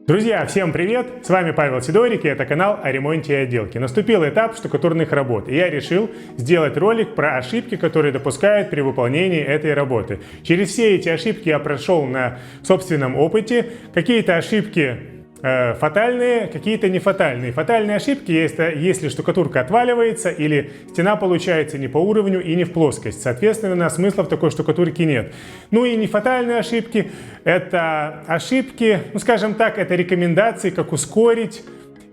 Друзья, всем привет! С вами Павел Сидорик, и это канал о ремонте и отделке. Наступил этап штукатурных работ, и я решил сделать ролик про ошибки, которые допускают при выполнении этой работы. Через все эти ошибки я прошел на собственном опыте. Какие-то ошибки фатальные, какие-то не фатальные. Фатальные ошибки, если штукатурка отваливается или стена получается не по уровню и не в плоскость. Соответственно, смысла в такой штукатурке нет. Ну и не фатальные ошибки, это ошибки, скажем так, это рекомендации, как ускорить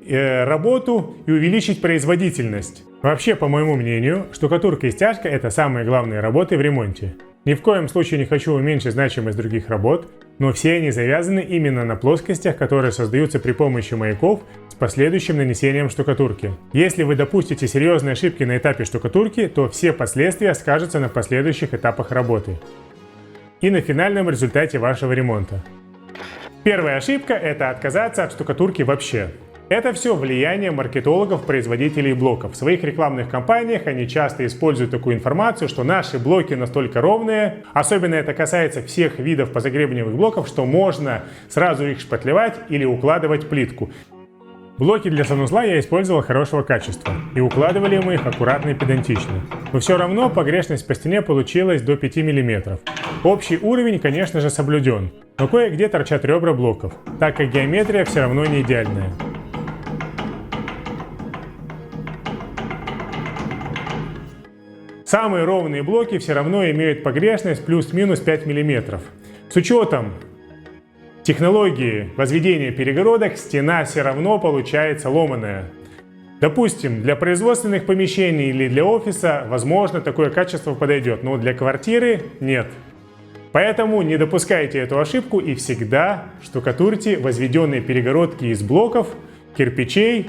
работу и увеличить производительность. Вообще, по моему мнению, штукатурка и стяжка – это самые главные работы в ремонте. Ни в коем случае не хочу уменьшить значимость других работ, но все они завязаны именно на плоскостях, которые создаются при помощи маяков с последующим нанесением штукатурки. Если вы допустите серьезные ошибки на этапе штукатурки, то все последствия скажутся на последующих этапах работы и на финальном результате вашего ремонта. Первая ошибка – это отказаться от штукатурки вообще. Это все влияние маркетологов, производителей блоков. В своих рекламных кампаниях они часто используют такую информацию, что наши блоки настолько ровные, особенно это касается всех видов позагребневых блоков, что можно сразу их шпатлевать или укладывать плитку. Блоки для санузла я использовал хорошего качества, и укладывали мы их аккуратно и педантично. Но все равно погрешность по стене получилась до 5 мм. Общий уровень, конечно же, соблюден, но кое-где торчат ребра блоков, так как геометрия все равно не идеальная. Самые ровные блоки все равно имеют погрешность плюс-минус 5 мм. С учетом технологии возведения перегородок стена все равно получается ломаная. Допустим, для производственных помещений или для офиса, возможно, такое качество подойдет, но для квартиры нет. Поэтому не допускайте эту ошибку и всегда штукатурьте возведенные перегородки из блоков, кирпичей,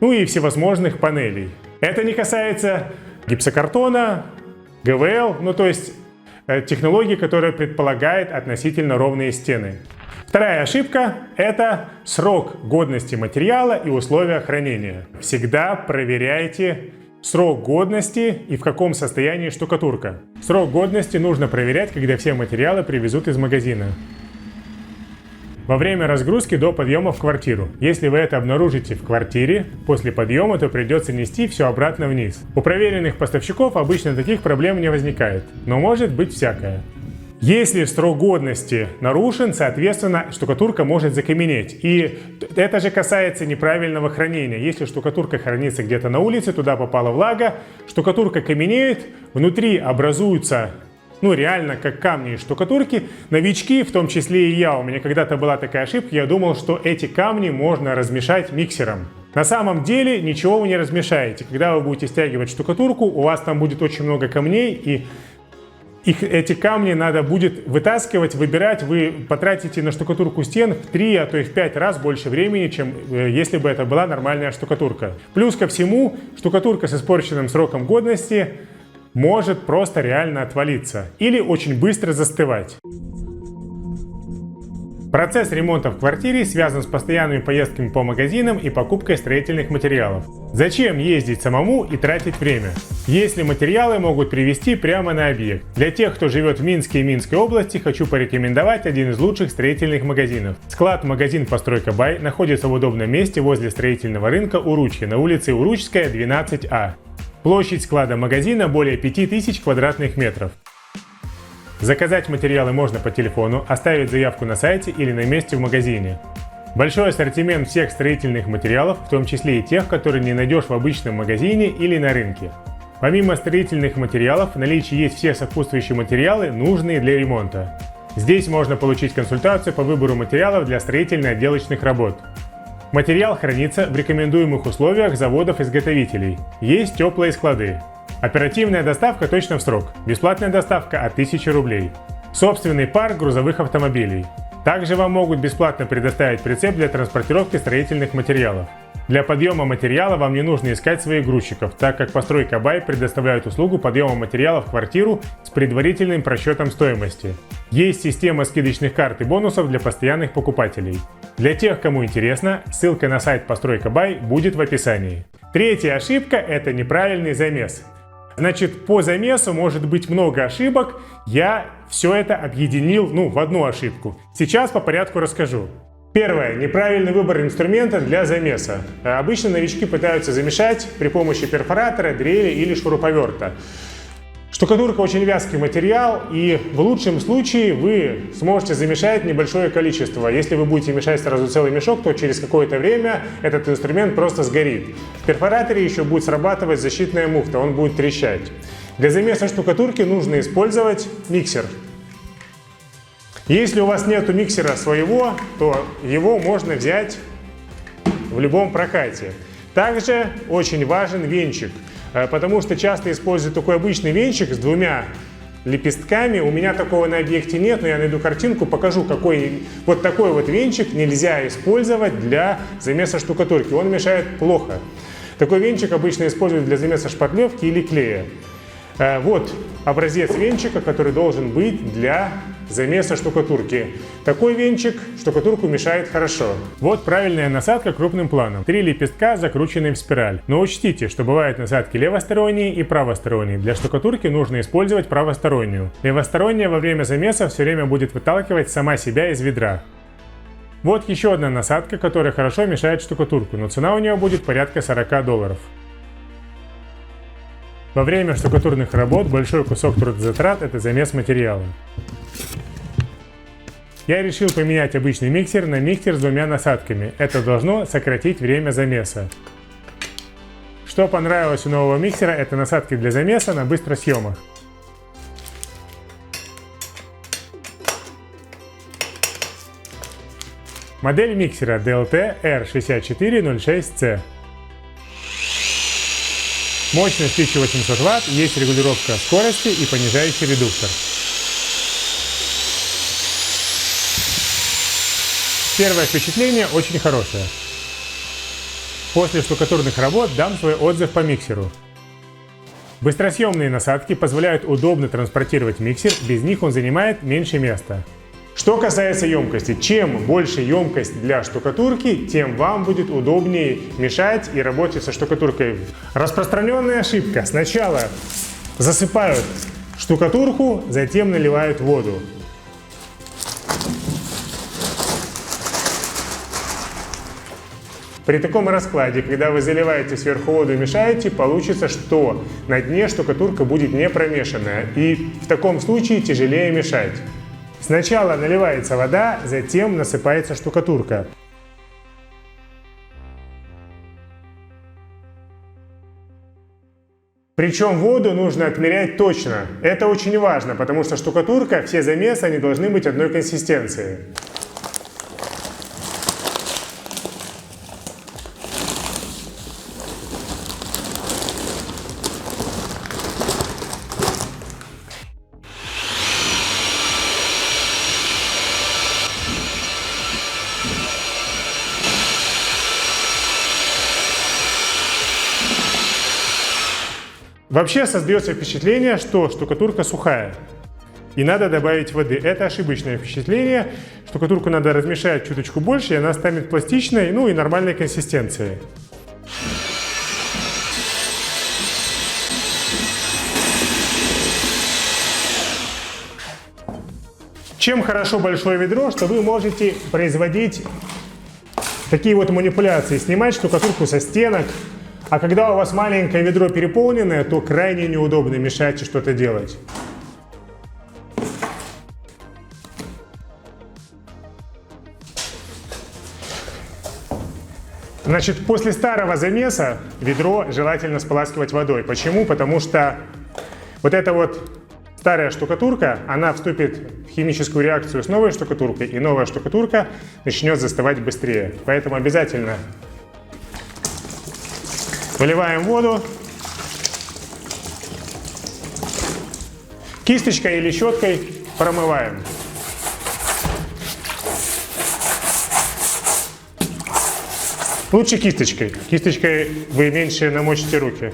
и всевозможных панелей. Это не касается гипсокартона, ГВЛ, то есть технологии, которая предполагает относительно ровные стены. Вторая ошибка – это срок годности материала и условия хранения. Всегда проверяйте срок годности и в каком состоянии штукатурка. Срок годности нужно проверять, когда все материалы привезут из магазина. Во время разгрузки до подъема в квартиру. Если вы это обнаружите в квартире, после подъема, то придется нести все обратно вниз. У проверенных поставщиков обычно таких проблем не возникает, но может быть всякое. Если срок годности нарушен, соответственно, штукатурка может закаменеть. И это же касается неправильного хранения. Если штукатурка хранится где-то на улице, туда попала влага, штукатурка каменеет, внутри образуются реально как камни из штукатурки. Новички, в том числе и я, у меня когда-то была такая ошибка, я думал, что эти камни можно размешать миксером. На самом деле ничего вы не размешаете. Когда вы будете стягивать штукатурку, у вас там будет очень много камней, и эти камни надо будет вытаскивать, выбирать. Вы потратите на штукатурку стен в 3, а то и в 5 раз больше времени, чем если бы это была нормальная штукатурка. Плюс ко всему, штукатурка с испорченным сроком годности может просто реально отвалиться или очень быстро застывать. Процесс ремонта в квартире связан с постоянными поездками по магазинам и покупкой строительных материалов. Зачем ездить самому и тратить время, если материалы могут привезти прямо на объект? Для тех, кто живет в Минске и Минской области, хочу порекомендовать один из лучших строительных магазинов. Склад-магазин «Постройка Бай» находится в удобном месте возле строительного рынка Уручья на улице Уручская, 12А. Площадь склада магазина более 5000 квадратных метров. Заказать материалы можно по телефону, оставить заявку на сайте или на месте в магазине. Большой ассортимент всех строительных материалов, в том числе и тех, которые не найдешь в обычном магазине или на рынке. Помимо строительных материалов, в наличии есть все сопутствующие материалы, нужные для ремонта. Здесь можно получить консультацию по выбору материалов для строительно-отделочных работ. Материал хранится в рекомендуемых условиях заводов-изготовителей. Есть теплые склады. Оперативная доставка точно в срок. Бесплатная доставка от 1000 рублей. Собственный парк грузовых автомобилей. Также вам могут бесплатно предоставить прицеп для транспортировки строительных материалов. Для подъема материала вам не нужно искать своих грузчиков, так как «Постройка Бай» предоставляет услугу подъема материала в квартиру с предварительным просчетом стоимости. Есть система скидочных карт и бонусов для постоянных покупателей. Для тех, кому интересно, ссылка на сайт «Постройка Бай» будет в описании. Третья ошибка – это неправильный замес. Значит, по замесу может быть много ошибок. Я все это объединил в одну ошибку. Сейчас по порядку расскажу. Первое. Неправильный выбор инструмента для замеса. Обычно новички пытаются замешать при помощи перфоратора, дрели или шуруповерта. Штукатурка очень вязкий материал, и в лучшем случае вы сможете замешать небольшое количество. Если вы будете мешать сразу целый мешок, то через какое-то время этот инструмент просто сгорит. В перфораторе еще будет срабатывать защитная муфта, он будет трещать. Для замеса штукатурки нужно использовать миксер. Если у вас нет миксера своего, то его можно взять в любом прокате. Также очень важен венчик, потому что часто используют такой обычный венчик с двумя лепестками. У меня такого на объекте нет, но я найду картинку, покажу, какой вот такой вот венчик нельзя использовать для замеса штукатурки. Он мешает плохо. Такой венчик обычно используют для замеса шпатлевки или клея. Вот образец венчика, который должен быть для замеса штукатурки. Такой венчик штукатурку мешает хорошо. Вот правильная насадка крупным планом. 3 лепестка, закрученные в спираль. Но учтите, что бывают насадки левосторонние и правосторонние. Для штукатурки нужно использовать правостороннюю. Левосторонняя во время замеса все время будет выталкивать сама себя из ведра. Вот еще одна насадка, которая хорошо мешает штукатурку, но цена у нее будет порядка $40. Во время штукатурных работ большой кусок трудозатрат – это замес материала. Я решил поменять обычный миксер на миксер с двумя насадками. Это должно сократить время замеса. Что понравилось у нового миксера – это насадки для замеса на быстросъемах. Модель миксера DLT R6406C. Мощность 1800 Вт, есть регулировка скорости и понижающий редуктор. Первое впечатление очень хорошее. После штукатурных работ дам свой отзыв по миксеру. Быстросъемные насадки позволяют удобно транспортировать миксер, без них он занимает меньше места. Что касается емкости, чем больше емкость для штукатурки, тем вам будет удобнее мешать и работать со штукатуркой. Распространенная ошибка. Сначала засыпают штукатурку, затем наливают воду. При таком раскладе, когда вы заливаете сверху воду и мешаете, получится, что на дне штукатурка будет не промешанная, и в таком случае тяжелее мешать. Сначала наливается вода, затем насыпается штукатурка. Причем воду нужно отмерять точно. Это очень важно, потому что штукатурка, все замесы, они должны быть одной консистенции. Вообще создается впечатление, что штукатурка сухая, и надо добавить воды. Это ошибочное впечатление. Штукатурку надо размешать чуточку больше, и она станет пластичной, ну и нормальной консистенции. Чем хорошо большое ведро, что вы можете производить такие вот манипуляции, снимать штукатурку со стенок. А когда у вас маленькое ведро переполненное, то крайне неудобно мешать и что-то делать. Значит, после старого замеса ведро желательно споласкивать водой. Почему? Потому что вот эта вот старая штукатурка, она вступит в химическую реакцию с новой штукатуркой, и новая штукатурка начнет застывать быстрее. Поэтому обязательно выливаем воду. Кисточкой или щеткой промываем. Лучше кисточкой. Кисточкой вы меньше намочите руки.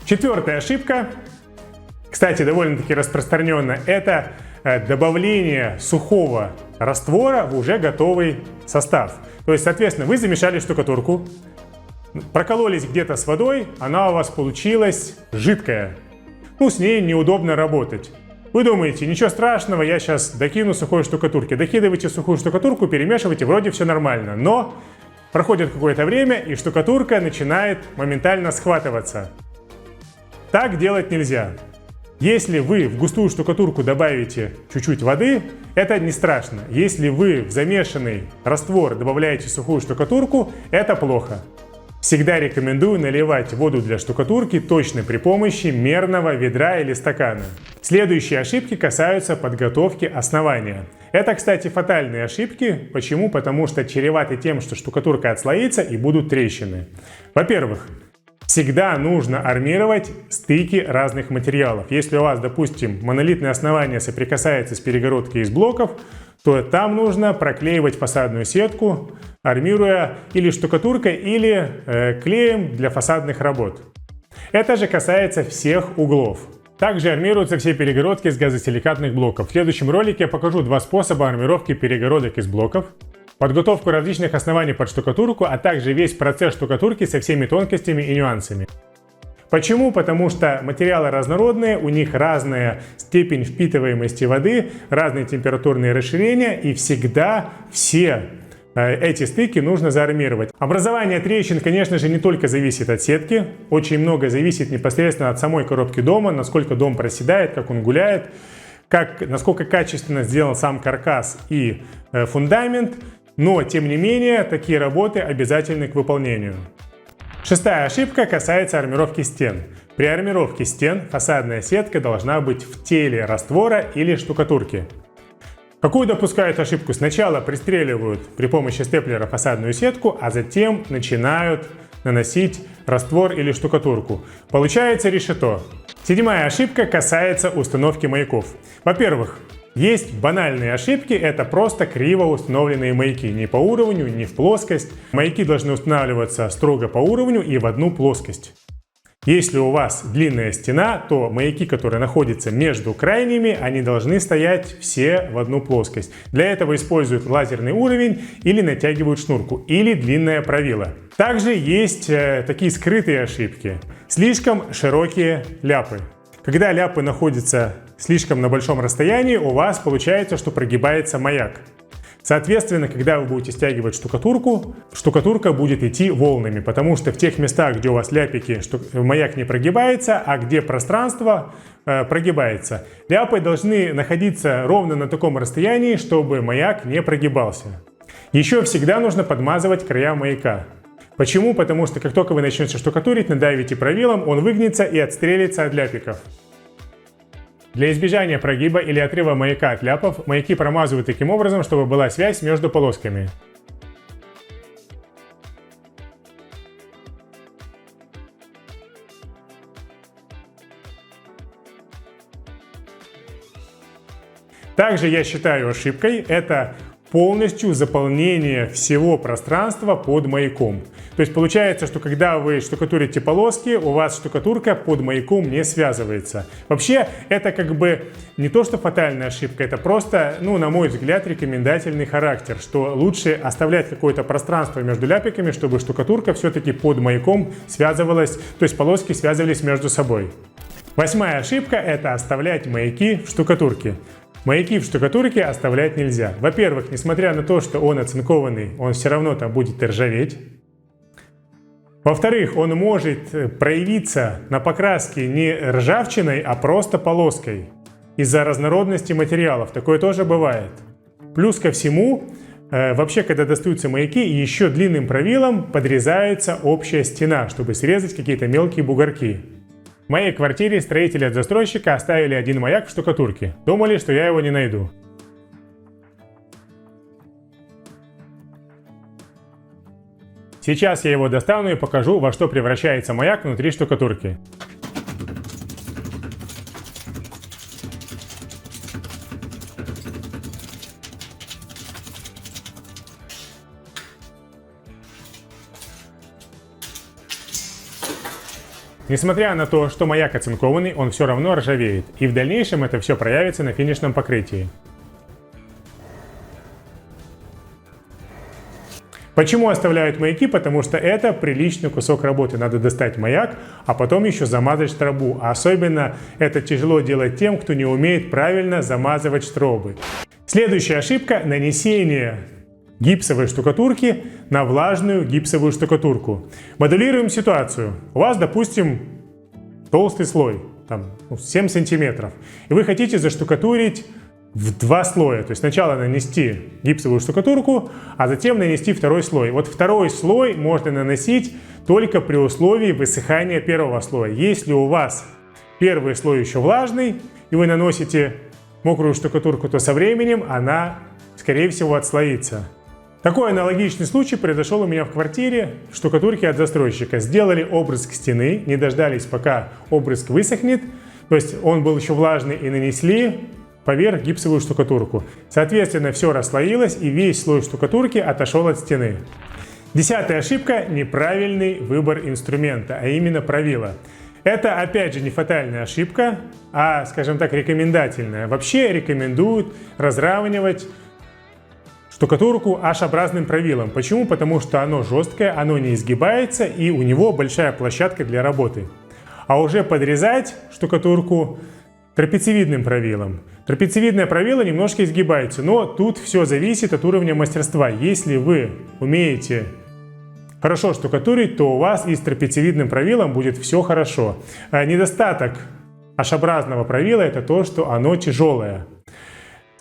Четвертая ошибка, кстати, довольно-таки распространенно, это добавление сухого раствора в уже готовый состав. То есть, соответственно, вы замешали штукатурку, Прокололись где-то с водой, она у вас получилась жидкая. С ней неудобно работать. Вы думаете, ничего страшного, я сейчас докину сухой штукатурки. Докидываете сухую штукатурку, перемешиваете, вроде все нормально. Но проходит какое-то время, и штукатурка начинает моментально схватываться. Так делать нельзя. Если вы в густую штукатурку добавите чуть-чуть воды, это не страшно. Если вы в замешанный раствор добавляете сухую штукатурку, это плохо. Всегда рекомендую наливать воду для штукатурки точно при помощи мерного ведра или стакана. Следующие ошибки касаются подготовки основания. Это, кстати, фатальные ошибки. Почему? Потому что чреваты тем, что штукатурка отслоится и будут трещины. Во-первых, всегда нужно армировать стыки разных материалов. Если у вас, допустим, монолитное основание соприкасается с перегородкой из блоков, то там нужно проклеивать фасадную сетку, армируя или штукатуркой, или клеем для фасадных работ. Это же касается всех углов. Также армируются все перегородки из газосиликатных блоков. В следующем ролике я покажу два способа армировки перегородок из блоков, подготовку различных оснований под штукатурку, а также весь процесс штукатурки со всеми тонкостями и нюансами. Почему? Потому что материалы разнородные, у них разная степень впитываемости воды, разные температурные расширения, и всегда все эти стыки нужно заармировать. Образование трещин, конечно же, не только зависит от сетки, очень много зависит непосредственно от самой коробки дома, насколько дом проседает, как он гуляет, насколько качественно сделан сам каркас и фундамент, но тем не менее такие работы обязательны к выполнению. Шестая ошибка касается армировки стен. При армировке стен фасадная сетка должна быть в теле раствора или штукатурки. Какую допускают ошибку? Сначала пристреливают при помощи степлера фасадную сетку, а затем начинают наносить раствор или штукатурку. Получается решето. Седьмая ошибка касается установки маяков. Во-первых, есть банальные ошибки, это просто криво установленные маяки, ни по уровню, ни в плоскость. Маяки должны устанавливаться строго по уровню и в одну плоскость. Если у вас длинная стена, то маяки, которые находятся между крайними, они должны стоять все в одну плоскость. Для этого используют лазерный уровень или натягивают шнурку, или длинное правило. Также есть такие скрытые ошибки. Слишком широкие ляпы. Когда ляпы находятся слишком на большом расстоянии, у вас получается, что прогибается маяк. Соответственно, когда вы будете стягивать штукатурку, штукатурка будет идти волнами, потому что в тех местах, где у вас ляпики, маяк не прогибается, а где пространство прогибается. Ляпы должны находиться ровно на таком расстоянии, чтобы маяк не прогибался. Еще всегда нужно подмазывать края маяка. Почему? Потому что как только вы начнете штукатурить, надавите правилом, он выгнется и отстрелится от ляпиков. Для избежания прогиба или отрыва маяка от ляпов, маяки промазывают таким образом, чтобы была связь между полосками. Также я считаю ошибкой это полностью заполнение всего пространства под маяком. То есть получается, что когда вы штукатурите полоски, у вас штукатурка под маяком не связывается. Вообще, это как бы не то, что фатальная ошибка, это просто, на мой взгляд, рекомендательный характер, что лучше оставлять какое-то пространство между ляпиками, чтобы штукатурка все-таки под маяком связывалась, то есть полоски связывались между собой. Восьмая ошибка – это оставлять маяки в штукатурке. Маяки в штукатурке оставлять нельзя. Во-первых, несмотря на то, что он оцинкованный, он все равно там будет ржаветь. Во-вторых, он может проявиться на покраске не ржавчиной, а просто полоской. Из-за разнородности материалов. Такое тоже бывает. Плюс ко всему, вообще, когда достаются маяки, еще длинным правилом подрезается общая стена, чтобы срезать какие-то мелкие бугорки. В моей квартире строители от застройщика оставили один маяк в штукатурке. Думали, что я его не найду. Сейчас я его достану и покажу, во что превращается маяк внутри штукатурки. Несмотря на то, что маяк оцинкованный, он все равно ржавеет, и в дальнейшем это все проявится на финишном покрытии. Почему оставляют маяки? Потому что это приличный кусок работы. Надо достать маяк, а потом еще замазать штробу. А особенно это тяжело делать тем, кто не умеет правильно замазывать штробы. Следующая ошибка – нанесение гипсовой штукатурки на влажную гипсовую штукатурку. Моделируем ситуацию. У вас, допустим, толстый слой, там, 7 сантиметров, и вы хотите заштукатурить в 2 слоя. То есть сначала нанести гипсовую штукатурку, а затем нанести второй слой. Вот второй слой можно наносить только при условии высыхания первого слоя. Если у вас первый слой еще влажный, и вы наносите мокрую штукатурку, то со временем она, скорее всего, отслоится. Такой аналогичный случай произошел у меня в квартире в штукатурке от застройщика. Сделали обрызг стены, не дождались, пока обрызг высохнет, то есть он был еще влажный, и нанесли поверх гипсовую штукатурку. Соответственно, все расслоилось, и весь слой штукатурки отошел от стены. 10-я ошибка – неправильный выбор инструмента, а именно правила. Это, опять же, не фатальная ошибка, а, скажем так, рекомендательная. Вообще рекомендуют разравнивать штукатурку H-образным правилом. Почему? Потому что оно жесткое, оно не изгибается, и у него большая площадка для работы. А уже подрезать штукатурку трапециевидным правилом. Трапециевидное правило немножко изгибается, но тут все зависит от уровня мастерства. Если вы умеете хорошо штукатурить, то у вас и с трапециевидным правилом будет все хорошо. Недостаток H-образного правила – это то, что оно тяжелое.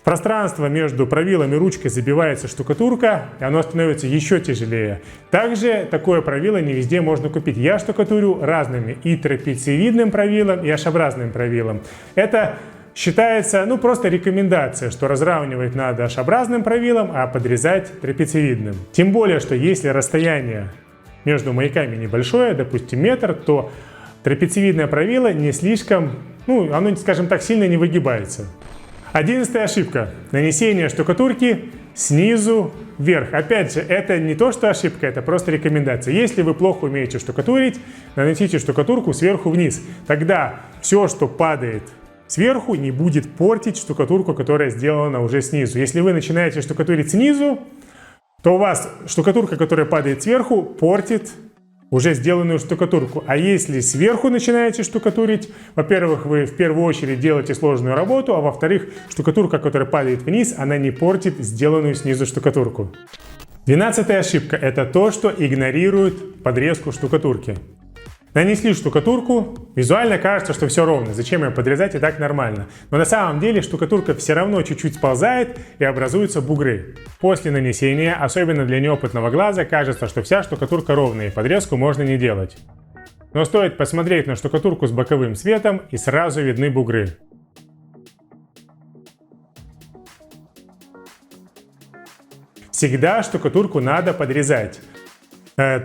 Пространство между правилом и ручкой забивается штукатурка, и оно становится еще тяжелее. Также такое правило не везде можно купить. Я штукатурю разными и трапециевидным правилом, и H-образным правилом. Это считается, просто рекомендация, что разравнивать надо H-образным правилом, а подрезать трапециевидным. Тем более, что если расстояние между маяками небольшое, допустим, метр, то трапециевидное правило не слишком, оно, скажем так, сильно не выгибается. 11-я ошибка. Нанесение штукатурки снизу вверх. Опять же, это не то, что ошибка, это просто рекомендация. Если вы плохо умеете штукатурить, наносите штукатурку сверху вниз. Тогда все, что падает сверху, не будет портить штукатурку, которая сделана уже снизу. Если вы начинаете штукатурить снизу, то у вас штукатурка, которая падает сверху, портит уже сделанную штукатурку. А если сверху начинаете штукатурить, во-первых, вы в первую очередь делаете сложную работу, а во-вторых, штукатурка, которая падает вниз, она не портит сделанную снизу штукатурку. 12-я ошибка – это то, что игнорирует подрезку штукатурки. Нанесли штукатурку, визуально кажется, что все ровно, зачем ее подрезать, и так нормально. Но на самом деле штукатурка все равно чуть-чуть сползает и образуются бугры. После нанесения, особенно для неопытного глаза, кажется, что вся штукатурка ровная и подрезку можно не делать. Но стоит посмотреть на штукатурку с боковым светом, и сразу видны бугры. Всегда штукатурку надо подрезать.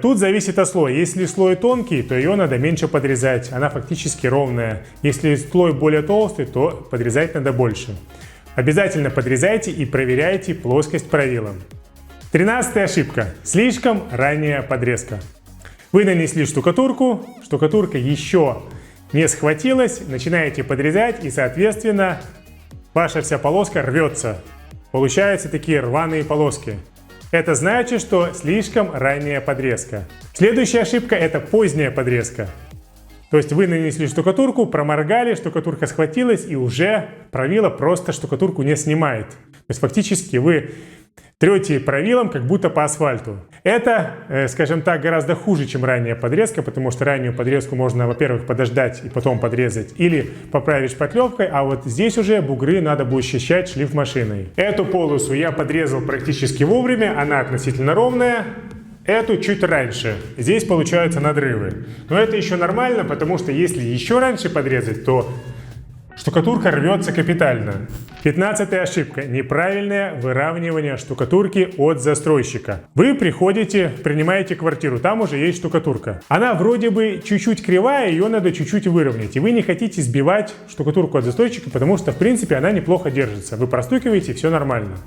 Тут зависит от слоя. Если слой тонкий, то ее надо меньше подрезать, она фактически ровная. Если слой более толстый, то подрезать надо больше. Обязательно подрезайте и проверяйте плоскость правилом. 13-я ошибка. Слишком ранняя подрезка. Вы нанесли штукатурку, штукатурка еще не схватилась, начинаете подрезать, и, соответственно, ваша вся полоска рвется. Получаются такие рваные полоски. Это значит, что слишком ранняя подрезка. Следующая ошибка – это поздняя подрезка. То есть вы нанесли штукатурку, проморгали, штукатурка схватилась, и уже правило просто штукатурку не снимает. То есть фактически вы трете правилом, как будто по асфальту. Это, скажем так, гораздо хуже, чем ранняя подрезка, потому что раннюю подрезку можно, во-первых, подождать и потом подрезать, или поправить шпатлевкой, а вот здесь уже бугры надо будет счищать шлифмашиной. Эту полосу я подрезал практически вовремя, она относительно ровная. Эту чуть раньше. Здесь получаются надрывы. Но это еще нормально, потому что если еще раньше подрезать, то штукатурка рвется капитально. 15-я ошибка. Неправильное выравнивание штукатурки от застройщика. Вы приходите, принимаете квартиру, там уже есть штукатурка. Она вроде бы чуть-чуть кривая, ее надо чуть-чуть выровнять. И вы не хотите сбивать штукатурку от застройщика, потому что, в принципе, она неплохо держится. Вы простукиваете, все нормально.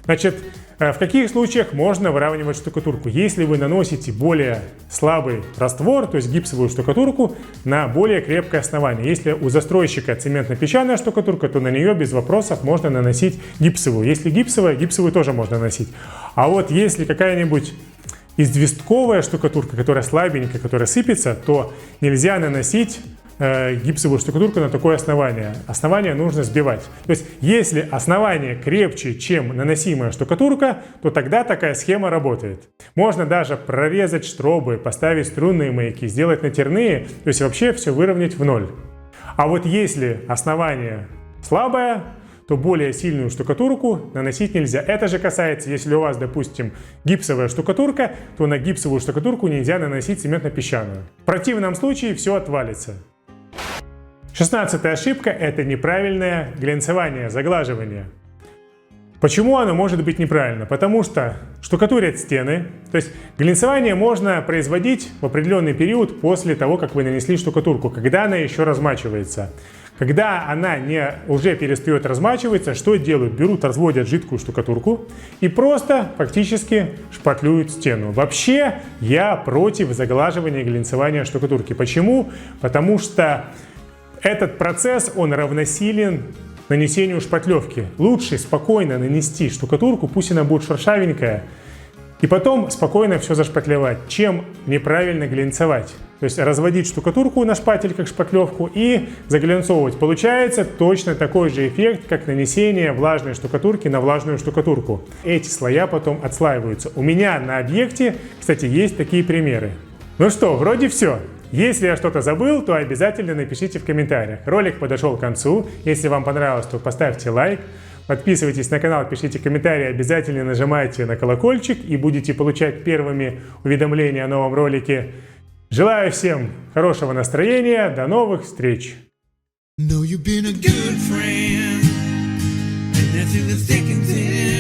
Значит, в каких случаях можно выравнивать штукатурку? Если вы наносите более слабый раствор, то есть гипсовую штукатурку, на более крепкое основание. Если у застройщика цементно-песчаная штукатурка, то на нее без вопросов можно наносить гипсовую. Если гипсовая, гипсовую тоже можно наносить. А вот если какая-нибудь известковая штукатурка, которая слабенькая, которая сыпется, то нельзя наносить гипсовую штукатурку на такое основание. Основание нужно сбивать. То есть, если основание крепче, чем наносимая штукатурка, то тогда такая схема работает. Можно даже прорезать штробы, поставить струнные маяки, сделать натяжные, то есть вообще все выровнять в ноль. А вот если основание слабое, то более сильную штукатурку наносить нельзя. Это же касается, если у вас, допустим, гипсовая штукатурка, то на гипсовую штукатурку нельзя наносить цементно-песчаную. В противном случае все отвалится. 16-я ошибка – это неправильное глянцевание, заглаживание. Почему оно может быть неправильно? Потому что штукатурят стены, то есть глянцевание можно производить в определенный период после того, как вы нанесли штукатурку, когда она еще размачивается. Когда она уже перестает размачиваться, что делают? Берут, разводят жидкую штукатурку и просто фактически шпатлюют стену. Вообще я против заглаживания и глянцевания штукатурки. Почему? Потому что этот процесс, он равносилен нанесению шпатлевки. Лучше спокойно нанести штукатурку, пусть она будет шершавенькая, и потом спокойно все зашпатлевать, чем неправильно глянцевать. То есть разводить штукатурку на шпатель, как шпатлевку, и заглянцовывать. Получается точно такой же эффект, как нанесение влажной штукатурки на влажную штукатурку. Эти слоя потом отслаиваются. У меня на объекте, кстати, есть такие примеры. Ну что, вроде все. Если я что-то забыл, то обязательно напишите в комментариях. Ролик подошел к концу. Если вам понравилось, то поставьте лайк. Подписывайтесь на канал, пишите комментарии, обязательно нажимайте на колокольчик и будете получать первыми уведомления о новом ролике. Желаю всем хорошего настроения, до новых встреч! Know you've been a good friend, and that's in the thick and thin.